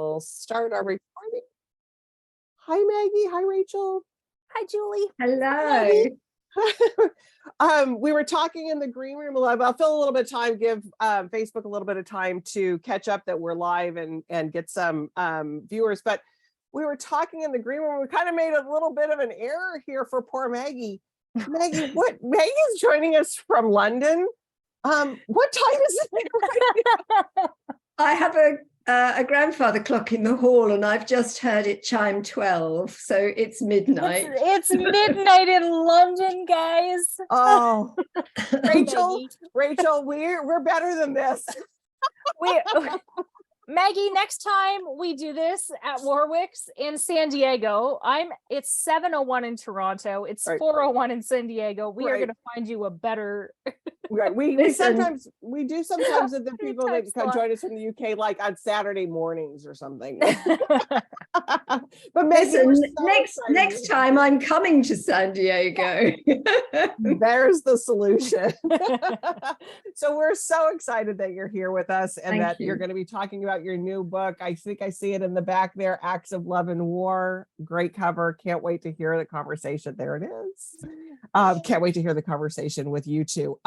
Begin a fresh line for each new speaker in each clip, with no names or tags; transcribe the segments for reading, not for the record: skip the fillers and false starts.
We'll start our recording. Hi, Maggie. Hi, Rachel.
Hi, Julie.
Hello.
We were talking in the green room. I'll fill a little bit of time, give Facebook a little bit of time to catch up that we're live and get some viewers. But we were talking in the green room. We kind of made a little bit of an error here for poor Maggie. Maggie, Maggie's joining us from London. What time is it?
I have a grandfather clock in the hall and I've just heard it chime 12, so it's midnight.
It's midnight in London, guys.
Oh, Rachel, we're better than this.
Maggie, next time we do this at Warwick's in San Diego, it's 7:01 in Toronto. It's 4:01 in San Diego. We are going to find you a better.
Right. We do sometimes that the people that can join us from the UK, like on Saturday mornings or something. But
next time I'm coming to San Diego.
There's the solution. So we're so excited that you're here with us and that you're going to be talking about your new book. I think I see it in the back there, Acts of Love and War. Great cover. Can't wait to hear the conversation. There it is. Can't wait to hear the conversation with you two.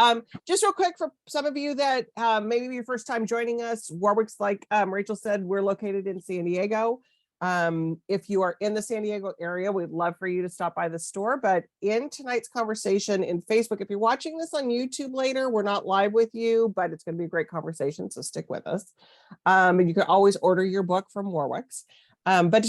Just real quick for some of you that maybe your first time joining us, Warwick's, like Rachel said, we're located in San Diego. If you are in the San Diego area, we'd love for you to stop by the store. But in tonight's conversation in Facebook, if you're watching this on YouTube later, we're not live with you, but it's going to be a great conversation, so stick with us. And you can always order your book from Warwick's. But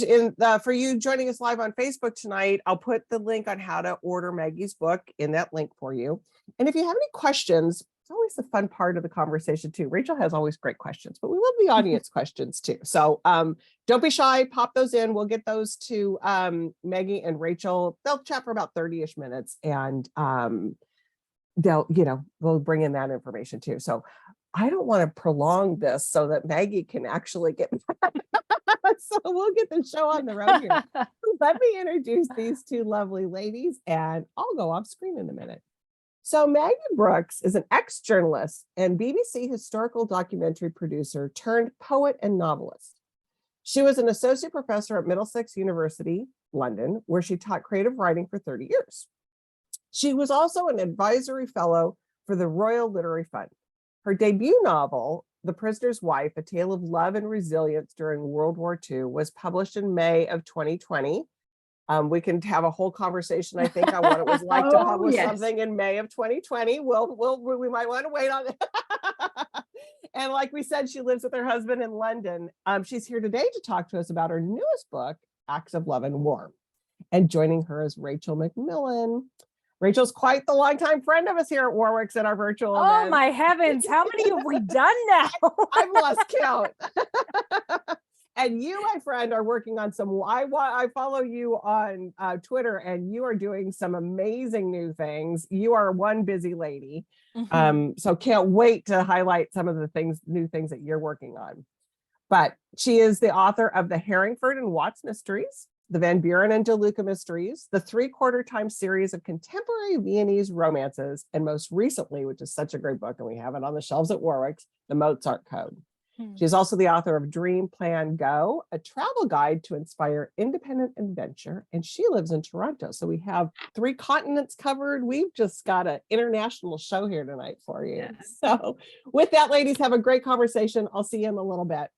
for you joining us live on Facebook tonight, I'll put the link on how to order Maggie's book in that link for you. And if you have any questions, it's always the fun part of the conversation too. Rachel has always great questions, but we love the audience questions too. So don't be shy, pop those in. We'll get those to Maggie and Rachel. They'll chat for about 30-ish minutes and we'll bring in that information too. So I don't want to prolong this so that Maggie can actually get so we'll get the show on the road here. Let me introduce these two lovely ladies and I'll go off screen in a minute. So Maggie Brookes is an ex-journalist and BBC historical documentary producer turned poet and novelist. She was an associate professor at Middlesex University, London, where she taught creative writing for 30 years. She was also an advisory fellow for the Royal Literary Fund. Her debut novel, The Prisoner's Wife, A Tale of Love and Resilience During World War II, was published in May of 2020. We can have a whole conversation, I think, on what it was like to publish something in May of 2020. We might want to wait on it. And like we said, she lives with her husband in London. She's here today to talk to us about her newest book, Acts of Love and War. And joining her is Rachel McMillan. Rachel's quite the longtime friend of us here at Warwick's at our virtual event.
Oh my heavens, how many have we done now?
I've lost count. And you, my friend, are working on some, I follow you on Twitter and you are doing some amazing new things. You are one busy lady. So can't wait to highlight some of the new things that you're working on. But she is the author of the Herringford and Watts Mysteries, the Van Buren and DeLuca Mysteries, the 3/4 Time series of contemporary Viennese romances, and most recently, which is such a great book, and we have it on the shelves at Warwick's, The Mozart Code. She's also the author of Dream, Plan, Go, a travel guide to inspire independent adventure, and she lives in Toronto. So we have 3 continents covered. We've just got an international show here tonight for you. Yes. So with that, ladies, have a great conversation. I'll see you in a little bit.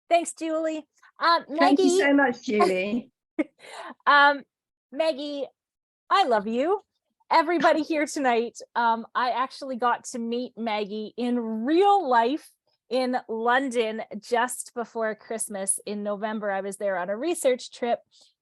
Thanks, Julie. Maggie,
thank you so much, Julie.
Maggie, I love you. Everybody here tonight, I actually got to meet Maggie in real life in London just before Christmas in November. I was there on a research trip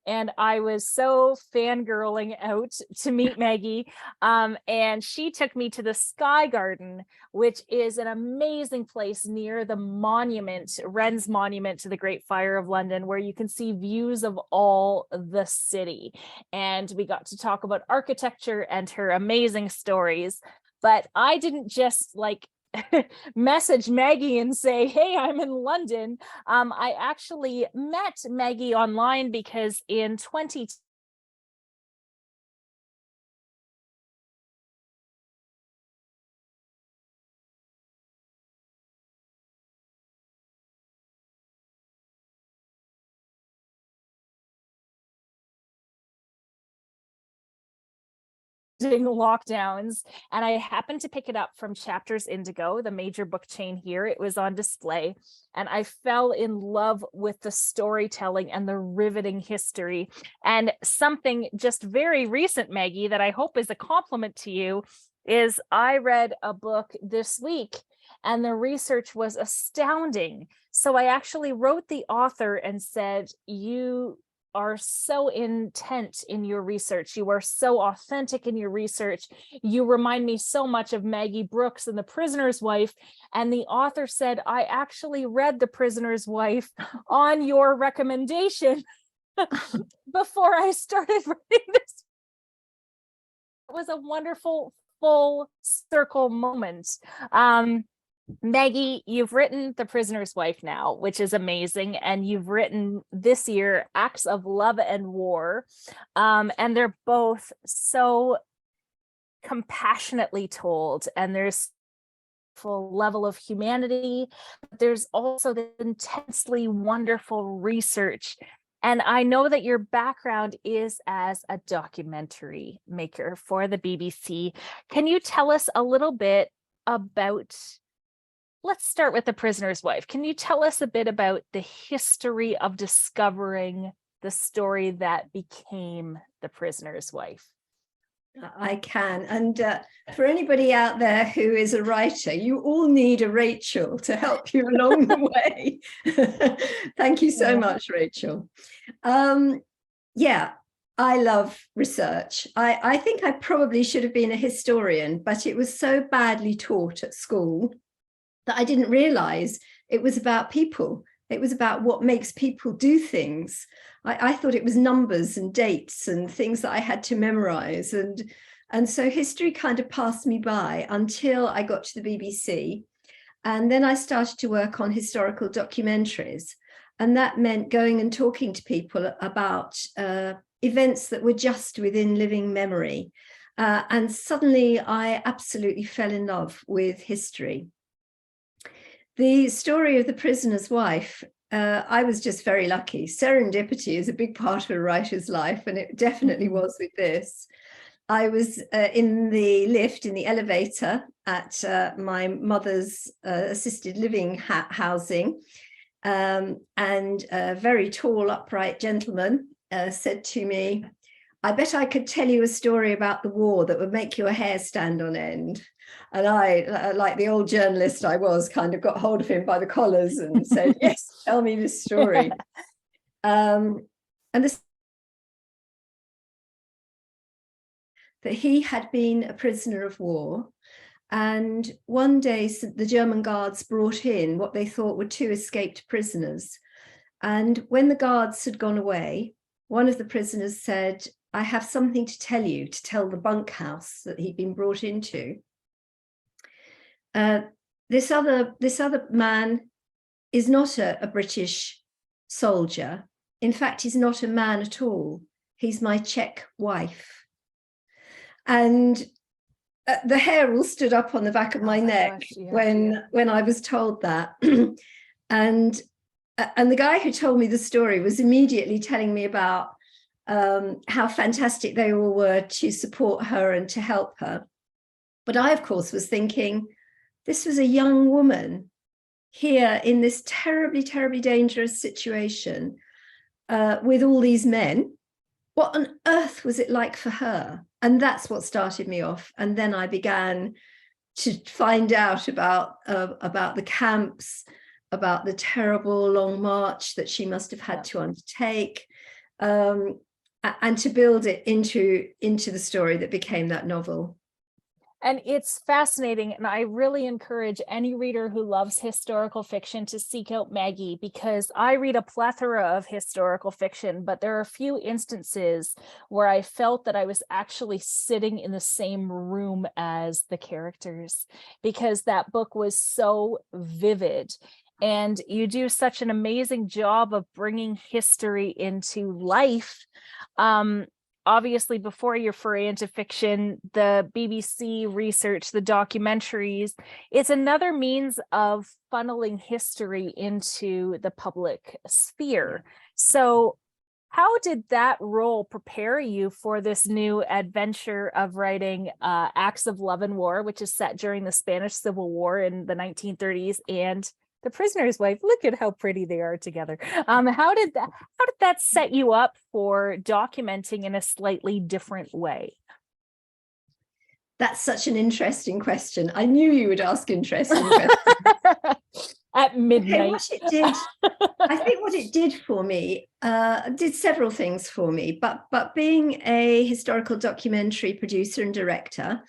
and I was so fangirling out to meet Maggie. And she took me to the Sky Garden, which is an amazing place near the monument, Wren's Monument to the Great Fire of London, where you can see views of all the city. And we got to talk about architecture and her amazing stories. But I didn't just message Maggie and say, hey, I'm in London. I actually met Maggie online because in 2010, lockdowns, and I happened to pick it up from Chapters Indigo, the major book chain here. It was on display, and I fell in love with the storytelling and the riveting history. And something just very recent, Maggie, that I hope is a compliment to you, is I read a book this week and the research was astounding. So I actually wrote the author and said, you are so intent in your research. You are so authentic in your research. You remind me so much of Maggie Brookes and The Prisoner's Wife. And the author said, I actually read The Prisoner's Wife on your recommendation before I started writing this. It was a wonderful full circle moment. Maggie, you've written The Prisoner's Wife now, which is amazing. And you've written this year Acts of Love and War. And they're both so compassionately told. And there's full level of humanity. But there's also the intensely wonderful research. And I know that your background is as a documentary maker for the BBC. Can you tell us a little bit about, let's start with The Prisoner's Wife. Can you tell us a bit about the history of discovering the story that became The Prisoner's Wife?
I can. And for anybody out there who is a writer, you all need a Rachel to help you along the way. Thank you so much, Rachel. Yeah, I love research. I think I probably should have been a historian, but it was so badly taught at school that I didn't realize it was about people. It was about what makes people do things. I thought it was numbers and dates and things that I had to memorize. And so history kind of passed me by until I got to the BBC. And then I started to work on historical documentaries. And that meant going and talking to people about events that were just within living memory. And suddenly I absolutely fell in love with history. The story of The Prisoner's Wife, I was just very lucky. Serendipity is a big part of a writer's life, and it definitely was with this. I was in the lift, in the elevator at my mother's assisted living housing, and a very tall, upright gentleman said to me, I bet I could tell you a story about the war that would make your hair stand on end. And I, like the old journalist I was, kind of got hold of him by the collars and said, yes, tell me this story. And this, that he had been a prisoner of war. And one day the German guards brought in what they thought were 2 escaped prisoners. And when the guards had gone away, one of the prisoners said, I have something to tell you, to tell the bunkhouse that he'd been brought into. This other man is not a British soldier. In fact, he's not a man at all. He's my Czech wife. And the hair all stood up on the back of my neck when I was told that. And the guy who told me the story was immediately telling me about how fantastic they all were to support her and to help her. But I, of course, was thinking, this was a young woman here in this terribly, terribly dangerous situation with all these men. What on earth was it like for her? And that's what started me off. And then I began to find out about the camps, about the terrible long march that she must have had to undertake, and to build it into the story that became that novel.
And it's fascinating. And I really encourage any reader who loves historical fiction to seek out Maggie, because I read a plethora of historical fiction, but there are a few instances where I felt that I was actually sitting in the same room as the characters, because that book was so vivid. And you do such an amazing job of bringing history into life. Obviously, before your foray into fiction, the BBC research, the documentaries, it's another means of funneling history into the public sphere. So How did that role prepare you for this new adventure of writing Acts of Love and War, which is set during the Spanish Civil War in the 1930s, and The Prisoner's Wife? Look at how pretty they are together. How did that set you up for documenting in a slightly different way?
That's such an interesting question. I knew you would ask interesting questions.
At midnight.
I think what it did for me, did several things for me, but being a historical documentary producer and director,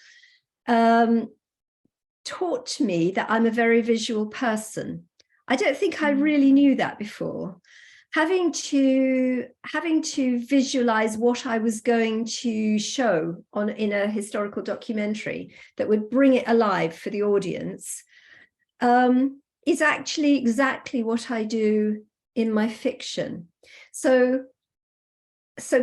taught me that I'm a very visual person. I don't think I really knew that before. Having to visualize what I was going to show in a historical documentary that would bring it alive for the audience, is actually exactly what I do in my fiction. So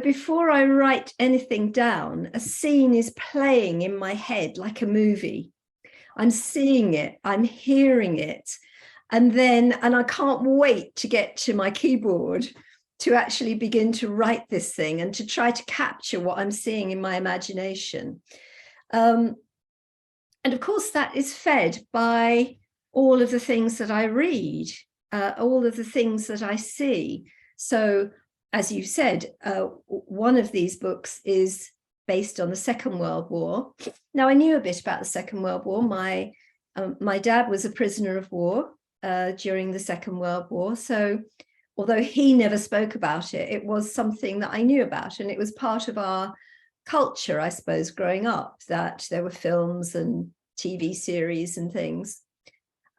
before I write anything down, a scene is playing in my head like a movie. I'm seeing it, I'm hearing it, and I can't wait to get to my keyboard to actually begin to write this thing and to try to capture what I'm seeing in my imagination. And of course, that is fed by all of the things that I read, all of the things that I see. So, as you said, one of these books is based on the Second World War. Now, I knew a bit about the Second World War. My dad was a prisoner of war during the Second World War. So, although he never spoke about it, it was something that I knew about, and it was part of our culture, I suppose, growing up, that there were films and TV series and things.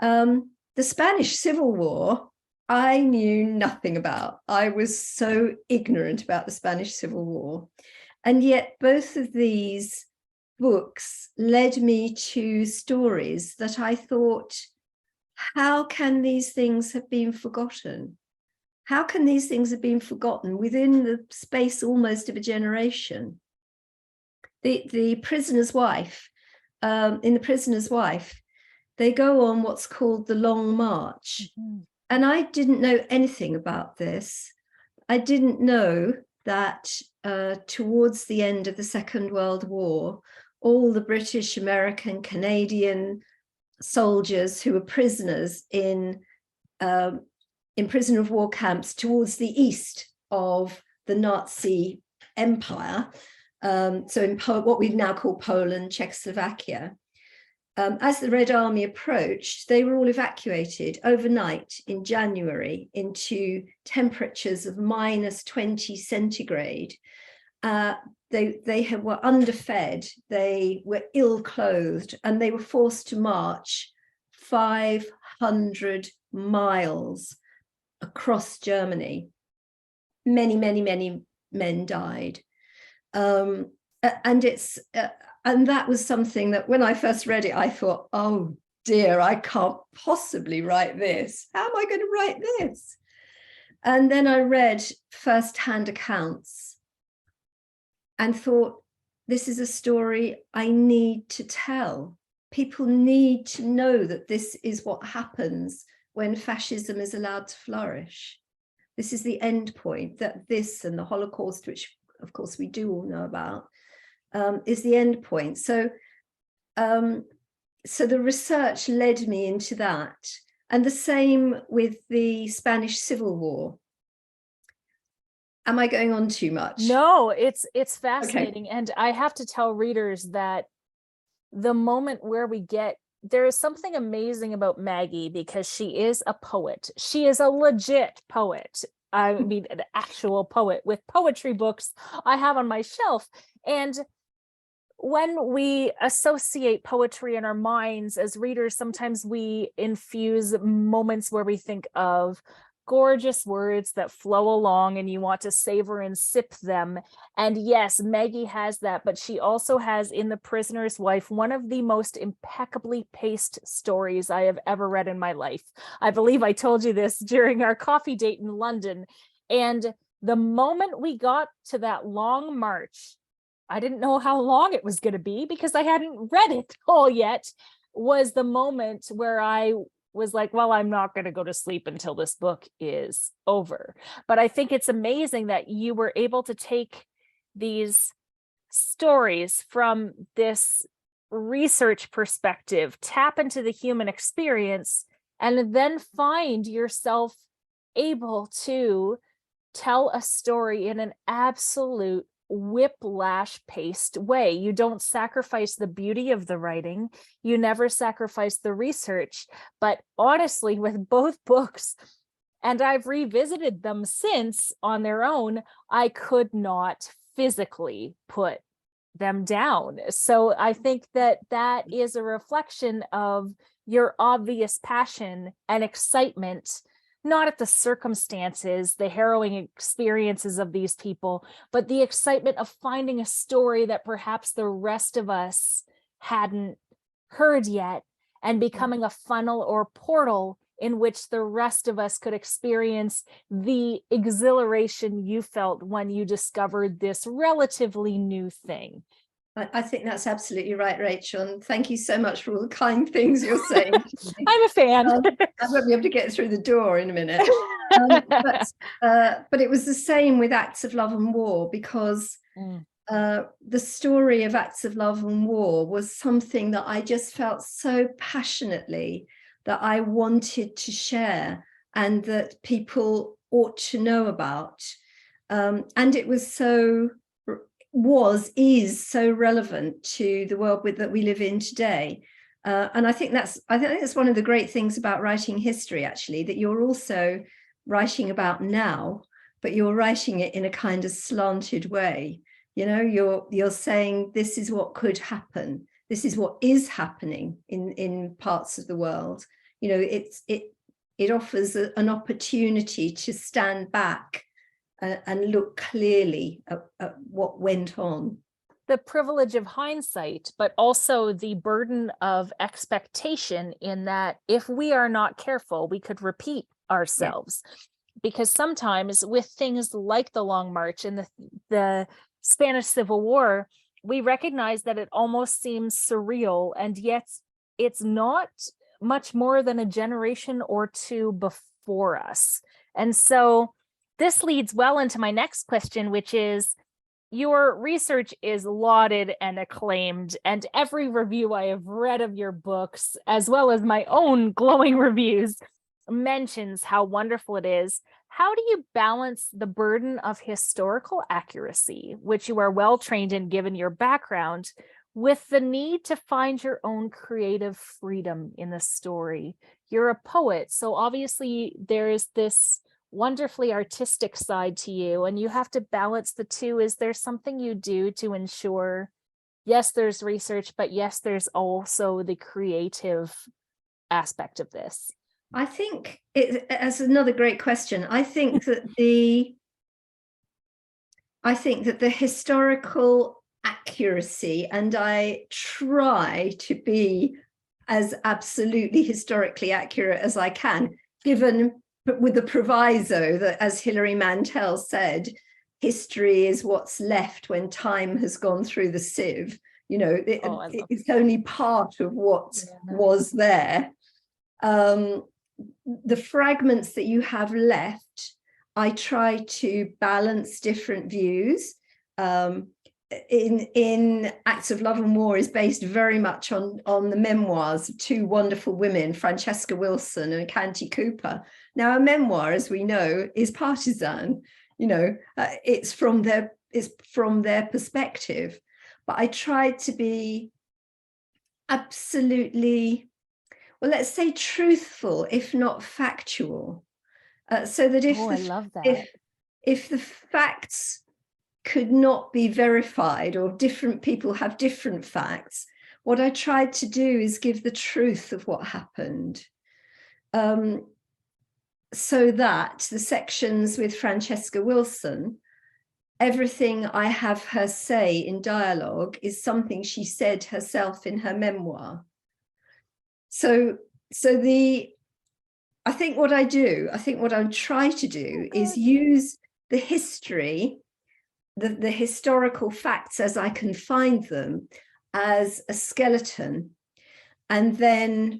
The Spanish Civil War, I knew nothing about. I was so ignorant about the Spanish Civil War. And yet both of these books led me to stories that I thought, how can these things have been forgotten? How can these things have been forgotten within the space almost of a generation? The Prisoner's Wife, in The Prisoner's Wife, they go on what's called the Long March. Mm-hmm. And I didn't know anything about this. I didn't know that towards the end of the Second World War, all the British, American, Canadian soldiers who were prisoners in prisoner of war camps towards the east of the Nazi Empire, so in what we now call Poland, Czechoslovakia, as the Red Army approached, they were all evacuated overnight in January into temperatures of -20 centigrade. They were underfed, they were ill-clothed, and they were forced to march 500 miles across Germany. Many, many, many men died. And that was something that when I first read it, I thought, oh dear, I can't possibly write this. How am I going to write this? And then I read first-hand accounts and thought, this is a story I need to tell. People need to know that this is what happens when fascism is allowed to flourish. This is the end point, that this and the Holocaust, which of course we do all know about, is the end point. So the research led me into that. And the same with the Spanish Civil War. Am I going on too much?
No, it's fascinating. Okay. And I have to tell readers that the moment where there is something amazing about Maggie, because she is a poet. She is a legit poet. I mean, an actual poet with poetry books I have on my shelf. And when we associate poetry in our minds as readers, sometimes we infuse moments where we think of gorgeous words that flow along and you want to savor and sip them. And yes, Maggie has that, but she also has in The Prisoner's Wife one of the most impeccably paced stories I have ever read in my life. I believe I told you this during our coffee date in London. And the moment we got to that long march, I didn't know how long it was going to be because I hadn't read it all yet, was the moment where I was like, well, I'm not going to go to sleep until this book is over. But I think it's amazing that you were able to take these stories from this research perspective, tap into the human experience, and then find yourself able to tell a story in an absolute whiplash paced way. You don't sacrifice the beauty of the writing. You never sacrifice the research. But honestly, with both books, and I've revisited them since on their own, I could not physically put them down. So I think that that is a reflection of your obvious passion and excitement, not at the circumstances, the harrowing experiences of these people, but the excitement of finding a story that perhaps the rest of us hadn't heard yet, and becoming a funnel or portal in which the rest of us could experience the exhilaration you felt when you discovered this relatively new thing.
I think that's absolutely right, Rachel. And thank you so much for all the kind things you're saying.
I'm a fan.
I won't be able to get through the door in a minute. But it was the same with Acts of Love and War, because the story of Acts of Love and War was something that I just felt so passionately that I wanted to share and that people ought to know about. And it was is so relevant to the world that we live in today. And I think that's one of the great things about writing history, actually, that you're also writing about now, but you're writing it in a kind of slanted way. You know, you're saying this is what could happen. This is what is happening in parts of the world. You know, it offers an opportunity to stand back and look clearly at what went on.
The privilege of hindsight, but also the burden of expectation, in that if we are not careful, we could repeat ourselves. Yeah. Because sometimes with things like the Long March and the Spanish Civil War, we recognize that it almost seems surreal, and yet it's not much more than a generation or two before us. And so this leads well into my next question, which is, your research is lauded and acclaimed, and every review I have read of your books, as well as my own glowing reviews, mentions how wonderful it is. How do you balance the burden of historical accuracy, which you are well trained in given your background, with the need to find your own creative freedom in the story? You're a poet, so obviously there is this wonderfully artistic side to you, and you have to balance the two. Is there something you do to ensure, yes, there's research, but yes, there's also the creative aspect of this?
I think that's another great question. I think that the historical accuracy, and I try to be as absolutely historically accurate as I can, given, but with the proviso that, as Hilary Mantel said, history is what's left when time has gone through the sieve. You know, it's only part of what was there. The fragments that you have left, I try to balance different views. In Acts of Love and War is based very much on the memoirs of two wonderful women, Francesca Wilson and Canty Cooper. Now, a memoir, as we know, is partisan. You know, it's from their perspective. But I tried to be absolutely, well, let's say truthful, if not factual, so that if the facts could not be verified, or different people have different facts, what I tried to do is give the truth of what happened. So that the sections with Francesca Wilson, everything I have her say in dialogue is something she said herself in her memoir. So I think what I try to do is use the history, the historical facts as I can find them, as a skeleton. and then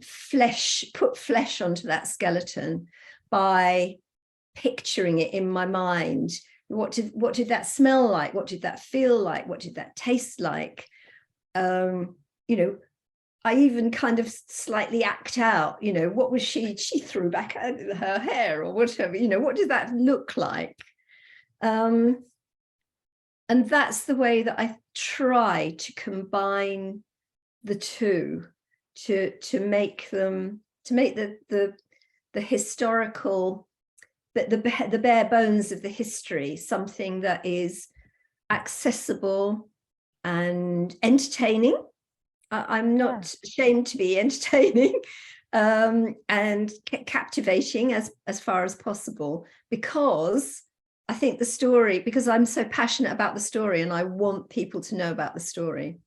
put flesh onto that skeleton by picturing it in my mind. What did that smell like? What did that feel like? What did that taste like? I even kind of slightly act out, what was she threw back her hair or whatever, what did that look like? And that's the way that I try to combine the two, to make the historical, the bare bones of the history something that is accessible and entertaining. I'm not ashamed to be entertaining, and captivating as far as possible, because I think because I'm so passionate about the story and I want people to know about the story.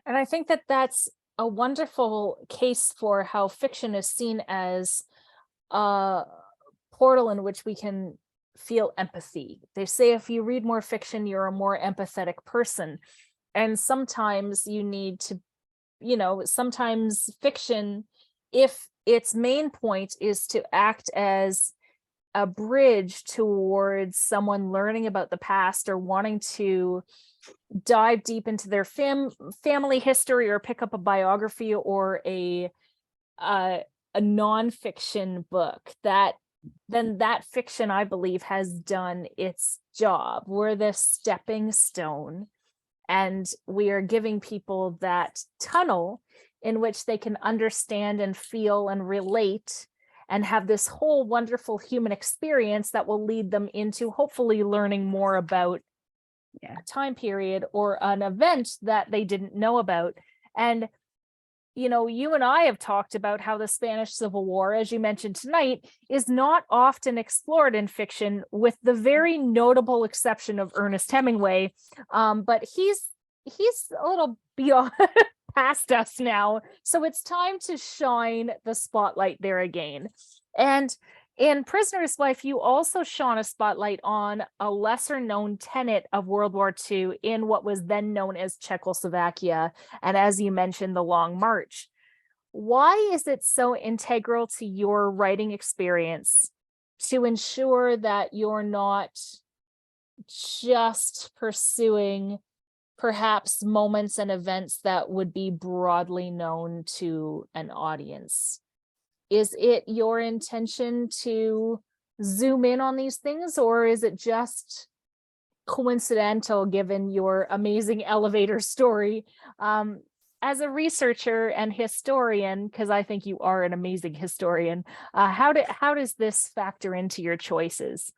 And I think that that's a wonderful case for how fiction is seen as a portal in which we can feel empathy. They say if you read more fiction, you're a more empathetic person. And sometimes you need to, sometimes fiction, if its main point is to act as a bridge towards someone learning about the past or wanting to dive deep into their family history or pick up a biography or a nonfiction book, then that fiction, I believe, has done its job. We're the stepping stone, and we are giving people that tunnel in which they can understand and feel and relate and have this whole wonderful human experience that will lead them into hopefully learning more about a time period or an event that they didn't know about. And you and I have talked about how the Spanish Civil War, as you mentioned tonight, is not often explored in fiction, with the very notable exception of Ernest Hemingway. But he's a little beyond past us now. So it's time to shine the spotlight there again. And in Prisoner's Wife, you also shone a spotlight on a lesser known tenet of World War II in what was then known as Czechoslovakia, and as you mentioned, the Long March. Why is it so integral to your writing experience to ensure that you're not just pursuing perhaps moments and events that would be broadly known to an audience? Is it your intention to zoom in on these things, or is it just coincidental given your amazing elevator story? As a researcher and historian, because I think you are an amazing historian, how does this factor into your choices?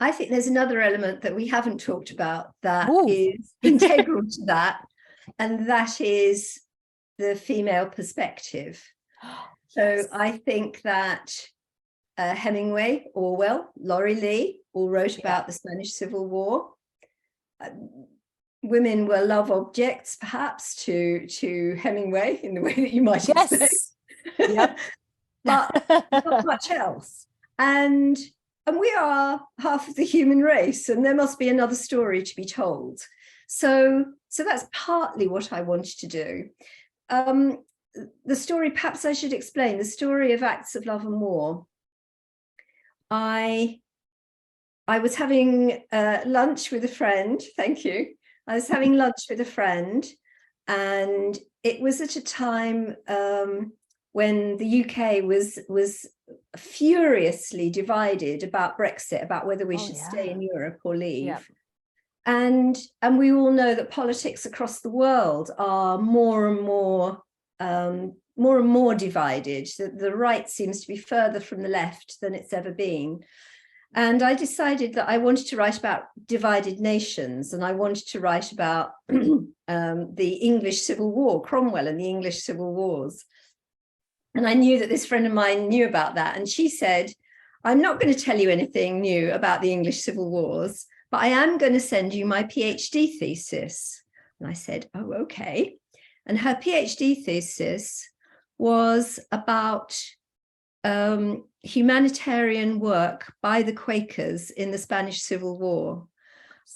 I think there's another element that we haven't talked about that is integral to that, and that is the female perspective. So I think that Hemingway, Orwell, Laurie Lee all wrote about the Spanish Civil War. Women were love objects, perhaps, to Hemingway in the way that you might expect.
Yep.
But not much else. And we are half of the human race, and there must be another story to be told. So that's partly what I wanted to do. The story, perhaps I should explain, the story of Acts of Love and War. I was having lunch with a friend. Thank you. I was having lunch with a friend, and it was at a time when the UK was furiously divided about Brexit, about whether we should stay in Europe or leave.
Yep.
And we all know that politics across the world are more and more divided. The right seems to be further from the left than it's ever been. And I decided that I wanted to write about divided nations, and I wanted to write about the English Civil War, Cromwell and the English Civil Wars. And I knew that this friend of mine knew about that. And she said, I'm not going to tell you anything new about the English Civil Wars, but I am going to send you my PhD thesis. And I said, oh, okay. And her PhD thesis was about humanitarian work by the Quakers in the Spanish Civil War.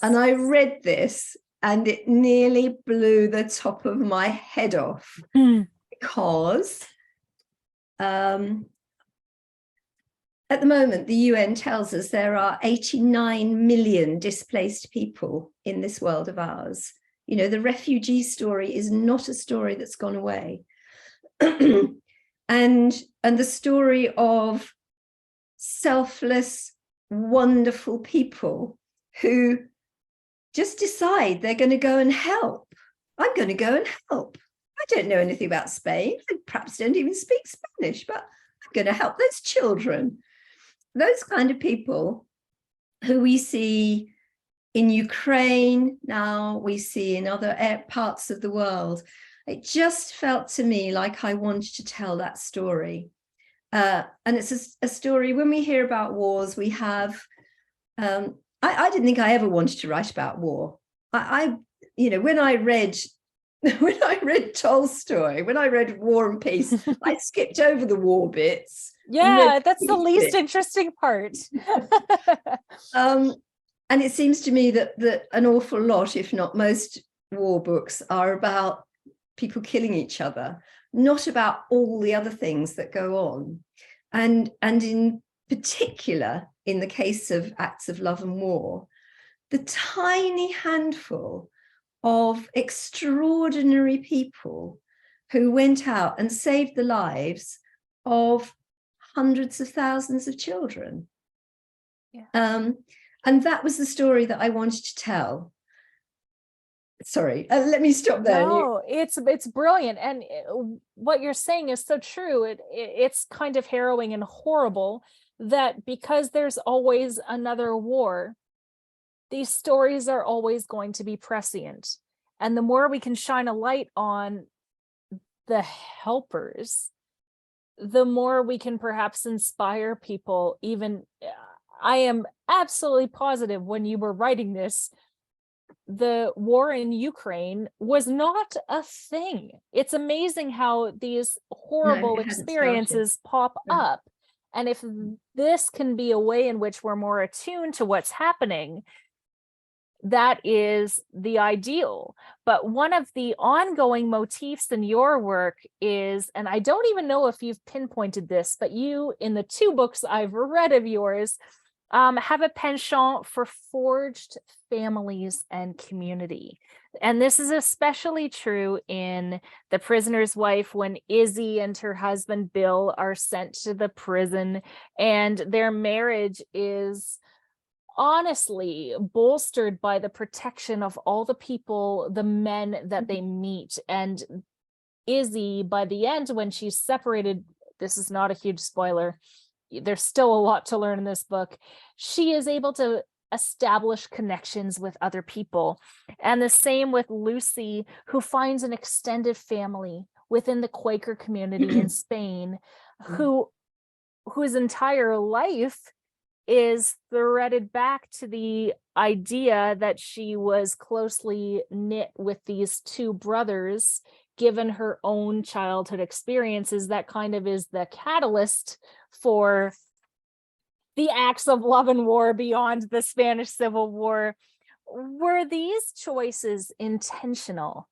And I read this and it nearly blew the top of my head off because at the moment, the UN tells us there are 89 million displaced people in this world of ours. You know, the refugee story is not a story that's gone away. and the story of selfless, wonderful people who just decide they're going to go and help. I'm going to go and help. I don't know anything about Spain. I perhaps don't even speak Spanish, but I'm going to help those children. Those kind of people who we see in Ukraine now, we see in other parts of the world. It just felt to me like I wanted to tell that story. And it's a story, when we hear about wars, we have, I didn't think I ever wanted to write about war. You know, when I read Tolstoy, when I read War and Peace, I skipped over the war bits.
Yeah, that's the least interesting part.
And it seems to me that an awful lot, if not most, war books are about people killing each other, not about all the other things that go on. And in particular, in the case of Acts of Love and War, the tiny handful of extraordinary people who went out and saved the lives of hundreds of thousands of children. Yeah. And that was the story that I wanted to tell. Sorry, let me stop there.
No, it's brilliant. And what you're saying is so true. It's kind of harrowing and horrible that because there's always another war, these stories are always going to be prescient. And the more we can shine a light on the helpers, the more we can perhaps inspire people. Even I am absolutely positive when you were writing this, the war in Ukraine was not a thing. It's amazing how these horrible experiences pop up. And if this can be a way in which we're more attuned to what's happening, that is the ideal. But one of the ongoing motifs in your work is, and I don't even know if you've pinpointed this, but you, in the 2 books I've read of yours, have a penchant for forged families and community. And this is especially true in The Prisoner's Wife, when Izzy and her husband Bill are sent to the prison, and their marriage is honestly bolstered by the protection of all the people, the men that they meet. And Izzy, by the end, when she's separated, this is not a huge spoiler, there's still a lot to learn in this book, she is able to establish connections with other people. And the same with Lucy, who finds an extended family within the Quaker community in Spain, whose entire life is threaded back to the idea that she was closely knit with these 2 brothers, given her own childhood experiences. That kind of is the catalyst for the acts of love and war beyond the Spanish Civil War. Were these choices intentional?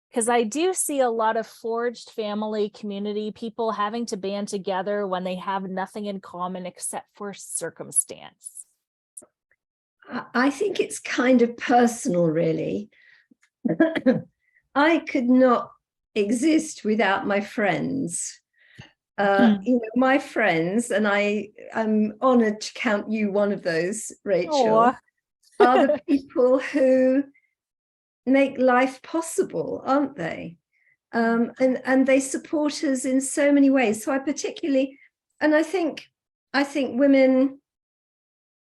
Because I do see a lot of forged family, community, people having to band together when they have nothing in common except for circumstance.
I think it's kind of personal, really. I could not exist without my friends. You know, my friends, and I'm honored to count you one of those, Rachel, are the people who make life possible, aren't they? And they support us in so many ways. So I particularly, and I think women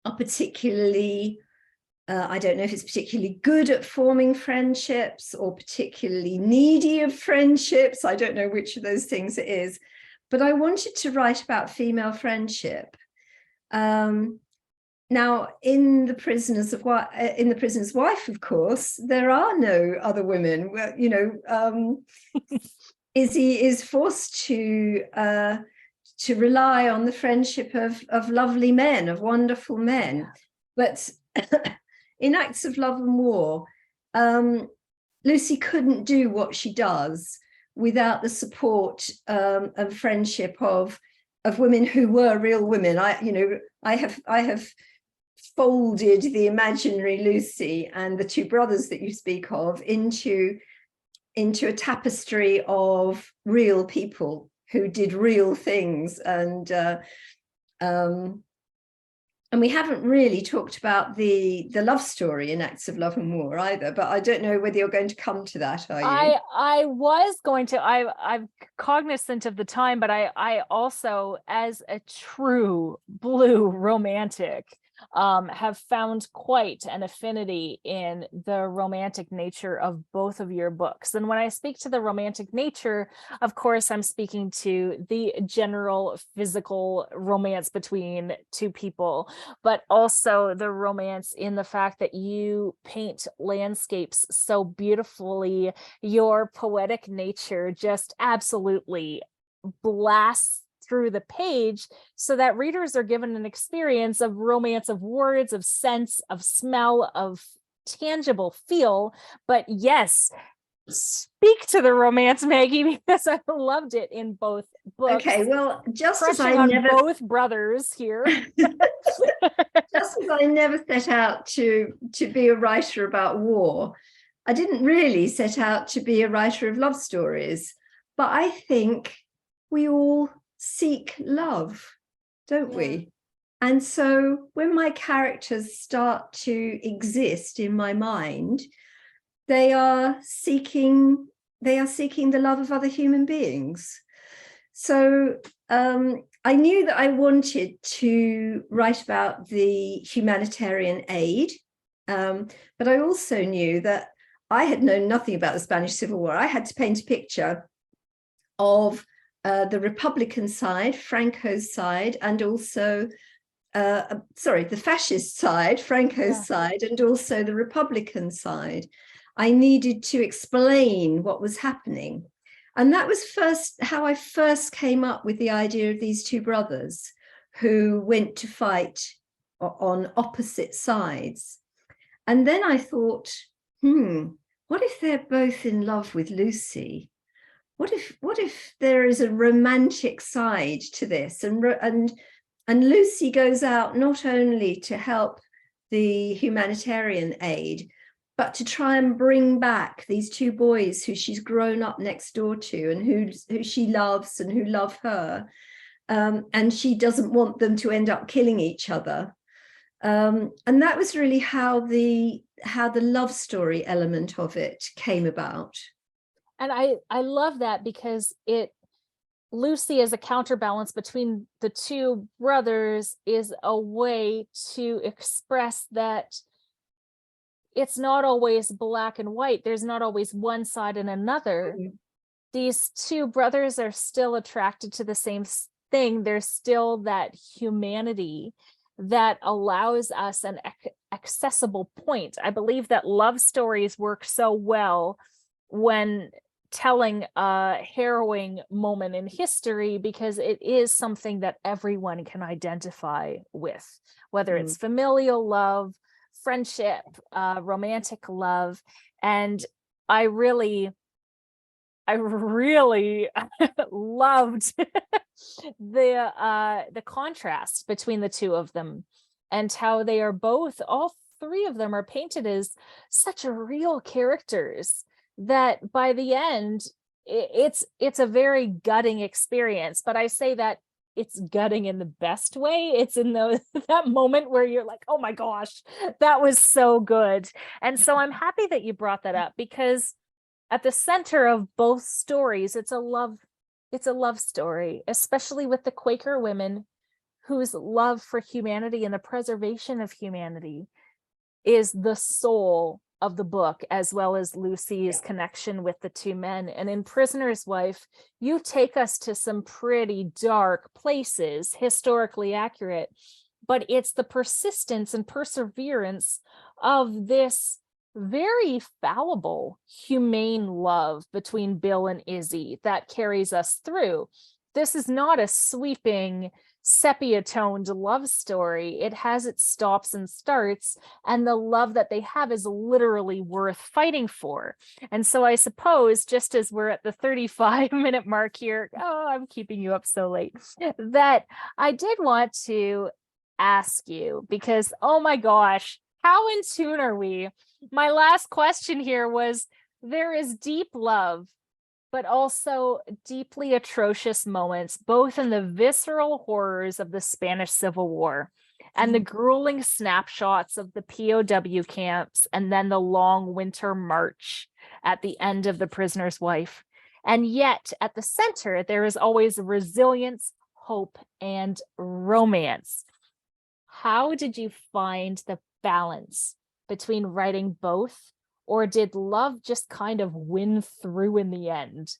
are particularly, I don't know if it's particularly good at forming friendships or particularly needy of friendships. I don't know which of those things it is, but I wanted to write about female friendship. Now, in the Prisoner's Wife, of course, there are no other women. Well, you know, Izzy is forced to rely on the friendship of lovely men, of wonderful men. But in Acts of Love and War, Lucy couldn't do what she does without the support and friendship of women who were real women. I have folded the imaginary Lucy and the two brothers that you speak of into a tapestry of real people who did real things. And we haven't really talked about the love story in Acts of Love and War either, but I don't know whether you're going to come to that, are you?
I was going to. I'm cognizant of the time, but I also, as a true blue romantic, have found quite an affinity in the romantic nature of both of your books. And when I speak to the romantic nature, of course, I'm speaking to the general physical romance between two people, but also the romance in the fact that you paint landscapes so beautifully. Your poetic nature just absolutely blasts through the page so that readers are given an experience of romance, of words, of sense, of smell, of tangible feel. But yes, speak to the romance, Maggie, because I loved it in both books.
Okay, well, just as
Crushing
I
on
never
both brothers here.
just as I never set out to be a writer about war, I didn't really set out to be a writer of love stories. But I think we all seek love, don't we? And so when my characters start to exist in my mind, they are seeking the love of other human beings. So I knew that I wanted to write about the humanitarian aid, but I also knew that I had known nothing about the Spanish Civil War. I had to paint a picture of the Republican side, Franco's side, and also, the fascist side, Franco's side, and also the Republican side. I needed to explain what was happening. And that was how I first came up with the idea of these two brothers who went to fight on opposite sides. And then I thought, what if they're both in love with Lucy? What if there is a romantic side to this, and Lucy goes out not only to help the humanitarian aid, but to try and bring back these two boys who she's grown up next door to and who she loves and who love her, and she doesn't want them to end up killing each other. And that was really how the love story element of it came about.
And I love that, because Lucy as a counterbalance between the two brothers is a way to express that it's not always black and white. There's not always one side and another. Mm-hmm. These two brothers are still attracted to the same thing. There's still that humanity that allows us an accessible point. I believe that love stories work so well when telling a harrowing moment in history, because it is something that everyone can identify with, whether it's familial love, friendship, romantic love. And I really loved the contrast between the two of them, and how they are both, all three of them are painted as such real characters that by the end it's a very gutting experience. But I say that it's gutting in the best way. It's in that moment where you're like, oh my gosh, that was so good. And so I'm happy that you brought that up, because at the center of both stories, it's a love story, especially with the Quaker women whose love for humanity and the preservation of humanity is the soul of the book, as well as Lucy's connection with the two men. And in Prisoner's Wife, you take us to some pretty dark places, historically accurate, but it's the persistence and perseverance of this very fallible, humane love between Bill and Izzy that carries us through. This is not a sweeping sepia toned love story. It has its stops and starts, and the love that they have is literally worth fighting for. And so I suppose, just as we're at the 35-minute mark here, oh, I'm keeping you up so late, that I did want to ask you, because oh my gosh, how in tune are we? My last question here was, there is deep love, but also deeply atrocious moments, both in the visceral horrors of the Spanish Civil War and the grueling snapshots of the POW camps, and then the long winter march at the end of The Prisoner's Wife. And yet, at the center, there is always resilience, hope, and romance. How did you find the balance between writing both? Or did love just kind of win through in the end?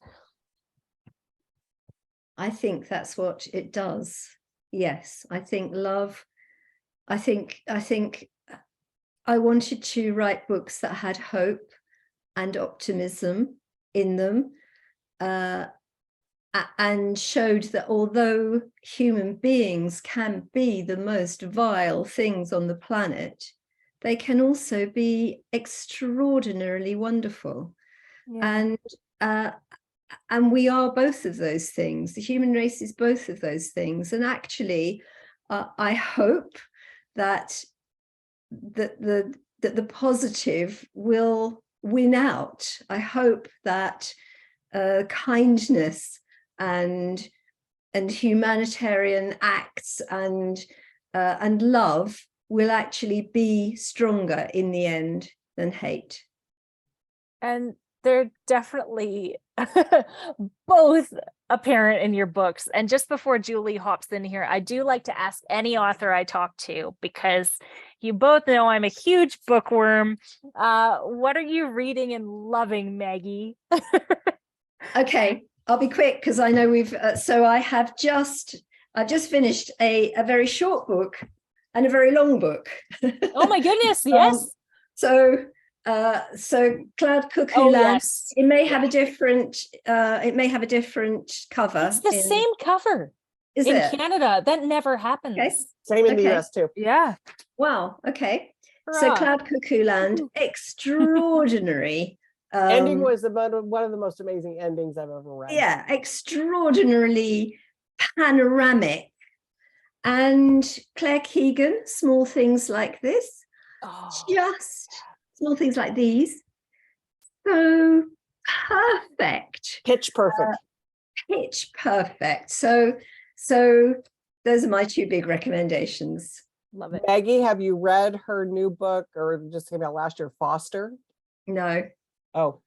I think that's what it does. Yes, I think love, I think I wanted to write books that had hope and optimism in them, and showed that although human beings can be the most vile things on the planet, they can also be extraordinarily wonderful. Yeah. And we are both of those things. The human race is both of those things. And actually, I hope that the positive will win out. I hope that kindness and humanitarian acts and love will actually be stronger in the end than hate.
And they're definitely both apparent in your books. And just before Julie hops in here, I do like to ask any author I talk to, because you both know I'm a huge bookworm. What are you reading and loving, Maggie?
Okay, I'll be quick because I know we've, so I've just finished a very short book and a very long book.
Oh my goodness, yes.
So Cloud Cuckoo Land,
yes.
It may have a different cover.
It's the same cover.
Is
in
it?
Canada. That never happens.
Okay.
Same in the US too.
Yeah.
Wow. Okay.
Hurrah.
So Cloud Cuckoo Land, extraordinary.
Ending was one of the most amazing endings I've ever read.
Yeah, extraordinarily panoramic. And Claire Keegan, Small Things Like This.
Oh.
Just small things like these. So perfect.
Pitch perfect.
Pitch perfect. So those are my two big recommendations.
Love it.
Maggie, have you read her new book, or just came out last year, Foster?
No.
Oh.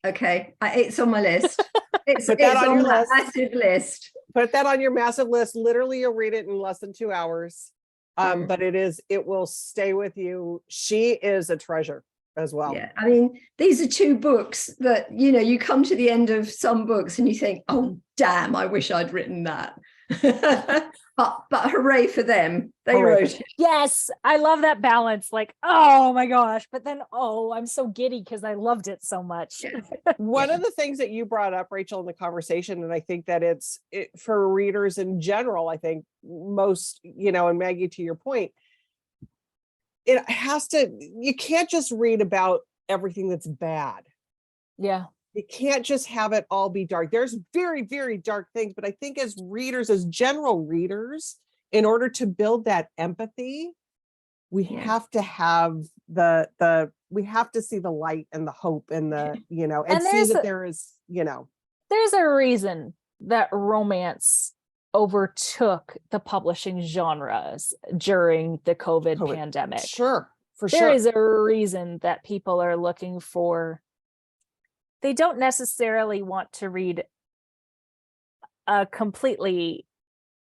Okay. It's on my list. It's
on your
my
list.
massive list.
Put that on your massive list. Literally, you'll read it in less than 2 hours. But it will stay with you. She is a treasure as well.
Yeah, I mean, these are two books that, you come to the end of some books and you think, oh, damn, I wish I'd written that. but hooray for them. They wrote it.
Yes, I love that balance. Like, oh my gosh, but then, oh, I'm so giddy because I loved it so much.
Yeah.
One of the things that you brought up, Rachel, in the conversation, and I think that it's for readers in general, I think most, and Maggie, to your point, you can't just read about everything that's bad.
Yeah.
You can't just have it all be dark. There's very, very dark things, but I think as readers, as general readers, in order to build that empathy, we have to have we have to see the light and the hope and the, and see that there is,
There's a reason that romance overtook the publishing genres during the COVID pandemic.
Sure, for sure.
There is a reason that people are looking for. They don't necessarily want to read a completely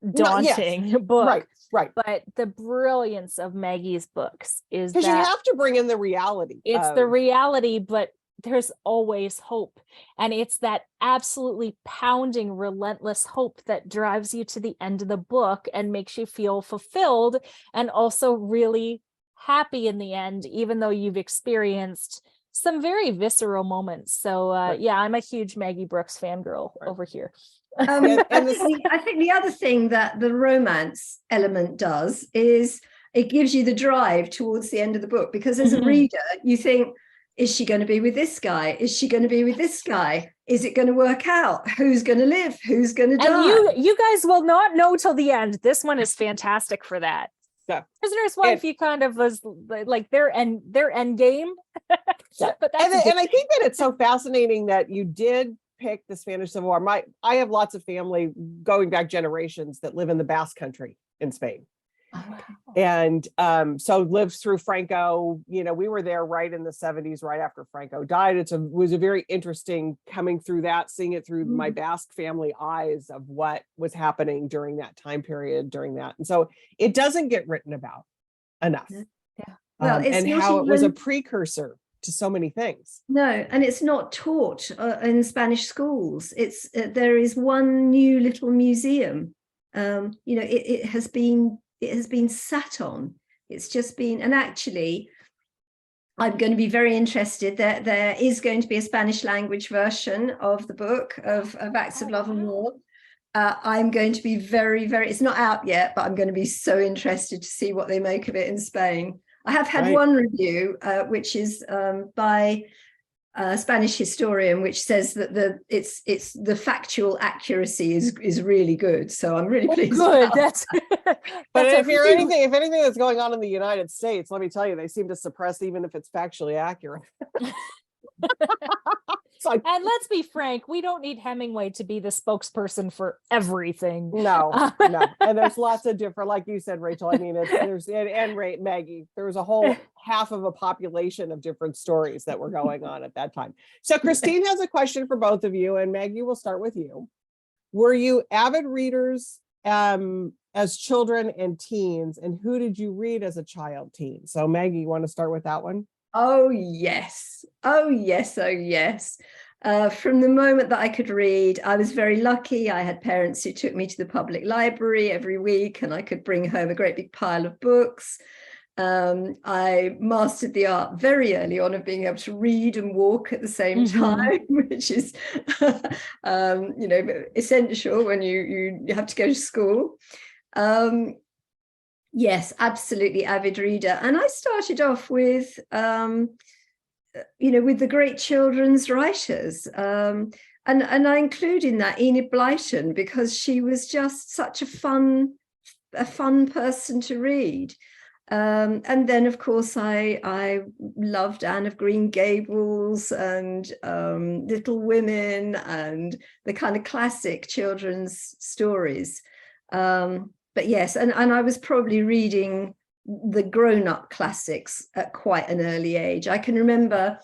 daunting book.
Right.
But the brilliance of Maggie's books is
because you have to bring in the reality.
It's the reality, but there's always hope. And it's that absolutely pounding, relentless hope that drives you to the end of the book and makes you feel fulfilled and also really happy in the end, even though you've experienced some very visceral moments. So yeah, I'm a huge Maggie Brookes fangirl over here.
I think the other thing that the romance element does is it gives you the drive towards the end of the book, because as a reader, you think, is she going to be with this guy? Is she going to be with this guy? Is it going to work out? Who's going to live? Who's going to die?
And you guys will not know till the end. This one is fantastic for that.
Yeah.
Prisoner's Wife, you kind of was like their end game.
Yeah.
But
and I think that it's so fascinating that you did pick the Spanish Civil War. I have lots of family going back generations that live in the Basque Country in Spain. And so lived through Franco. We were there right in the 70s, right after Franco died. It was a very interesting coming through that, seeing it through my Basque family eyes of what was happening during that time period, during that. And so it doesn't get written about enough.
Yeah. Well,
and how it was a precursor to so many things.
No, and it's not taught in Spanish schools. It's there is one new little museum. It has been sat on. It's just been, and actually, I'm going to be very interested that there is going to be a Spanish language version of the book of Acts of Love and War. I'm going to be very, very, it's not out yet, but I'm going to be so interested to see what they make of it in Spain. I have had one review, which is by a Spanish historian, which says that the factual accuracy is really good. So I'm really pleased.
Good. That's
but if anything that's going on in the United States, let me tell you, they seem to suppress even if it's factually accurate.
And let's be frank, we don't need Hemingway to be the spokesperson for everything.
No. And there's lots of different, like you said, Rachel, I mean, Maggie, there was a whole half of a population of different stories that were going on at that time. So Christine has a question for both of you, and Maggie, we'll start with you. Were you avid readers as children and teens, and who did you read as a child teen? So Maggie, you want to start with that one?
Oh, yes. Oh, yes. Oh, yes. From the moment that I could read, I was very lucky. I had parents who took me to the public library every week, and I could bring home a great big pile of books. I mastered the art very early on of being able to read and walk at the same time, which is, essential when you have to go to school. Yes, absolutely avid reader. And I started off with, with the great children's writers. And I include in that Enid Blyton, because she was just such a fun person to read. And then, of course, I loved Anne of Green Gables and Little Women and the kind of classic children's stories. But yes, and I was probably reading the grown-up classics at quite an early age. I can remember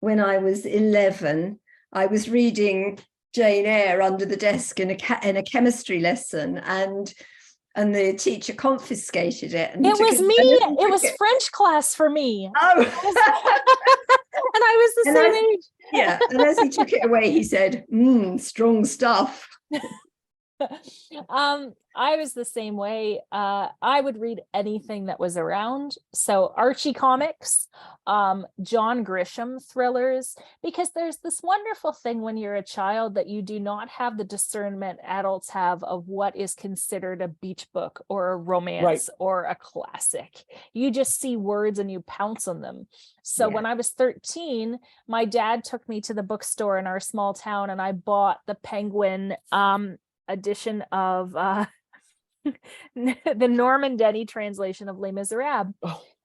when I was 11, I was reading Jane Eyre under the desk in a chemistry lesson, and the teacher confiscated it. And
it was me. It was French class for me.
Oh,
and I was the same age.
Yeah, and as he took it away, he said, strong stuff.
I was the same way. I would read anything that was around. So Archie comics, John Grisham thrillers, because there's this wonderful thing when you're a child that you do not have the discernment adults have of what is considered a beach book or a romance or a classic. You just see words and you pounce on them. So when I was 13, my dad took me to the bookstore in our small town, and I bought the Penguin edition of the Norman Denny translation of Les Miserables.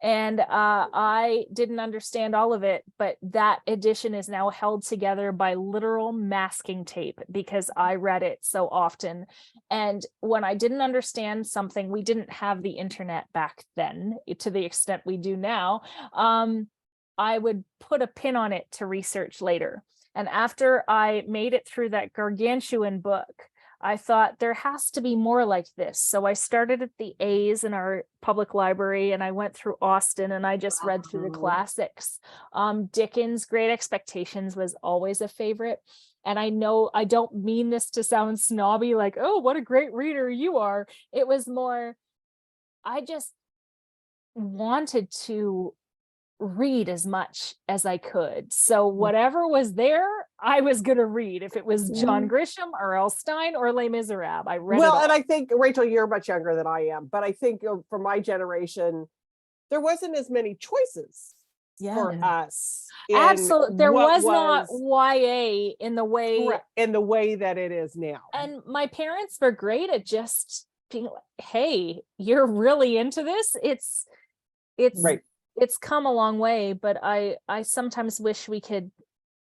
And I didn't understand all of it, but that edition is now held together by literal masking tape because I read it so often. And when I didn't understand something, we didn't have the internet back then to the extent we do now. I would put a pin on it to research later. And after I made it through that gargantuan book, I thought there has to be more like this. So I started at the A's in our public library, and I went through Austen, and I just read through the classics. Dickens' Great Expectations was always a favorite. And I know I don't mean this to sound snobby, like, oh, what a great reader you are. It was more, I just wanted to read as much as I could. So whatever was there, I was going to read, if it was John
Mm.
Grisham or L. Stein or Les Miserables. I read it
Well,
all.
and I think, Rachel, you're much younger than I am, but I think for my generation, there wasn't as many choices for us. in
Absolutely. There
what
was not YA in the way,
correct, in the way that it is now.
and my parents were great at just being like, hey, you're really into this. It's
Right.
it's come a long way, but I sometimes wish we could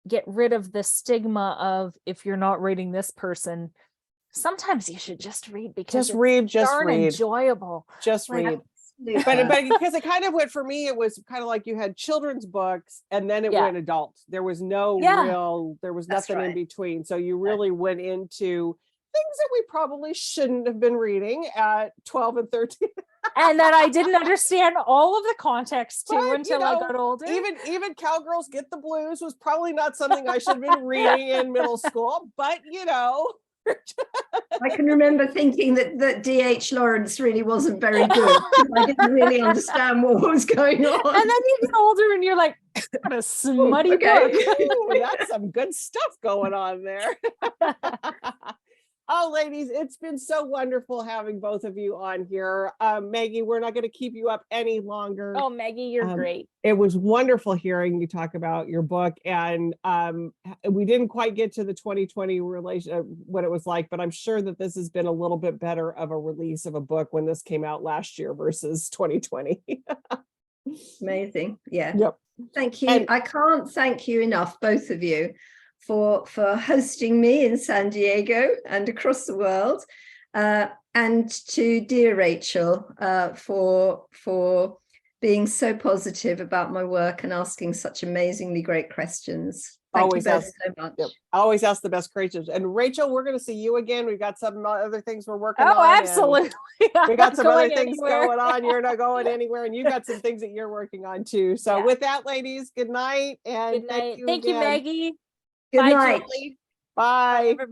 get rid of the stigma of, if you're not reading this person, sometimes you should just read, because
Just read, just
darn
read,
enjoyable.
just
Like,
read.
Absolutely.
But because it kind of went, for me, it was kind of like you had children's books and then it
Yeah.
went adult. There was no
Yeah.
there was
That's
nothing in
right.
between. So you really went into things that we probably shouldn't have been reading at 12 and 13.
And that I didn't understand all of the context too
But,
until I got older.
Even Cowgirls Get the Blues was probably not something I should have been reading in middle school, but
I can remember thinking that D.H. Lawrence really wasn't very good. I didn't really understand what was going on.
And then you get older and you're like, what a smutty
okay.
book.
Ooh, that's some good stuff going on there. Oh, ladies, it's been so wonderful having both of you on here. Maggie, we're not going to keep you up any longer.
Oh, Maggie, you're great.
It was wonderful hearing you talk about your book, and we didn't quite get to the 2020 what it was like, but I'm sure that this has been a little bit better of a release of a book when this came out last year versus 2020.
Amazing. Yeah.
Yep.
Thank you.
And-
I can't thank you enough, both of you, for hosting me in San Diego and across the world, and to dear Rachel for being so positive about my work and asking such amazingly great questions. Thank you both so much.
Yep. I always ask the best questions. And Rachel, we're going to see you again. We've got some other things we're working on.
Oh, absolutely.
We got some other things
anywhere.
going on. You're not going anywhere, and you got some things that you're working on too. So
Yeah.
with that, ladies, good night. And
Good night. Thank you,
again.
Maggie.
Good
Bye,
night.
Julie.
Bye.
Everybody.